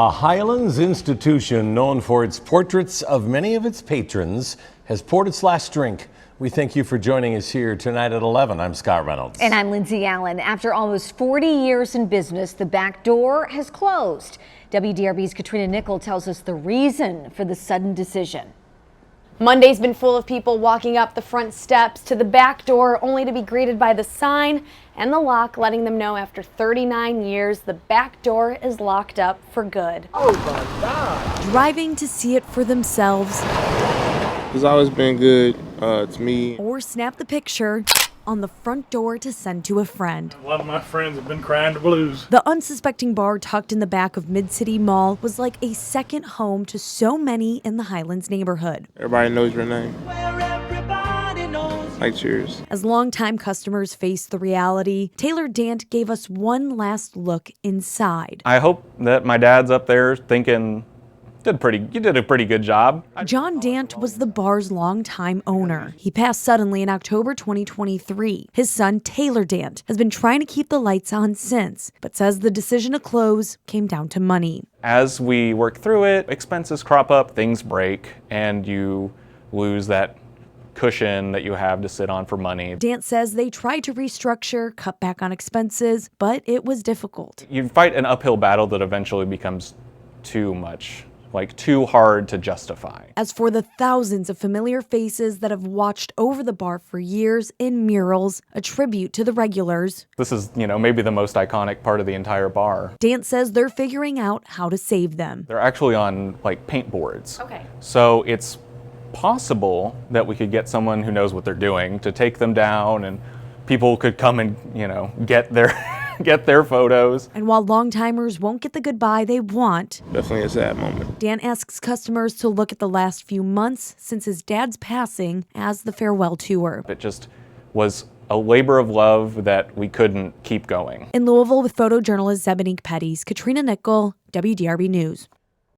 A Highlands institution known for its portraits of many of its patrons has poured its last drink. We thank you for joining us here tonight at 11. I'm Scott Reynolds. And I'm Lindsay Allen. After almost 40 years in business, the back door has closed. WDRB's Katrina Nickel tells us the reason for the sudden decision. Monday's been full of people walking up the front steps to the back door only to be greeted by the sign and the lock letting them know after 39 years the back door is locked up for good. Oh my God. Driving to see it for themselves. It's always been good to me. Or snap the picture on the front door to send to a friend. A lot of my friends have been crying the blues. The unsuspecting bar tucked in the back of Mid-City Mall was like a second home to so many in the Highlands neighborhood. Everybody knows your name. Like cheers. As longtime customers face the reality, Taylor Dant gave us one last look inside. I hope that my dad's up there thinking, you did a pretty good job. John Dant was the bar's longtime owner. He passed suddenly in October 2023. His son, Taylor Dant, has been trying to keep the lights on since, but says the decision to close came down to money. As we work through it, expenses crop up, things break, and you lose that cushion that you have to sit on for money. Dant says they tried to restructure, cut back on expenses, but it was difficult. You fight an uphill battle that eventually becomes too much. Like too hard to justify. As for the thousands of familiar faces that have watched over the bar for years in murals, a tribute to the regulars. This is, maybe the most iconic part of the entire bar. Dant says they're figuring out how to save them. They're actually on paint boards. Okay. So it's possible that we could get someone who knows what they're doing to take them down and people could come and, get their photos. And while long-timers won't get the goodbye they want, Definitely a sad moment. Dan asks customers to look at the last few months since his dad's passing as the farewell tour. It just was a labor of love that we couldn't keep going. In Louisville with photojournalist Zebanique Petties, Katrina Nickel, WDRB News.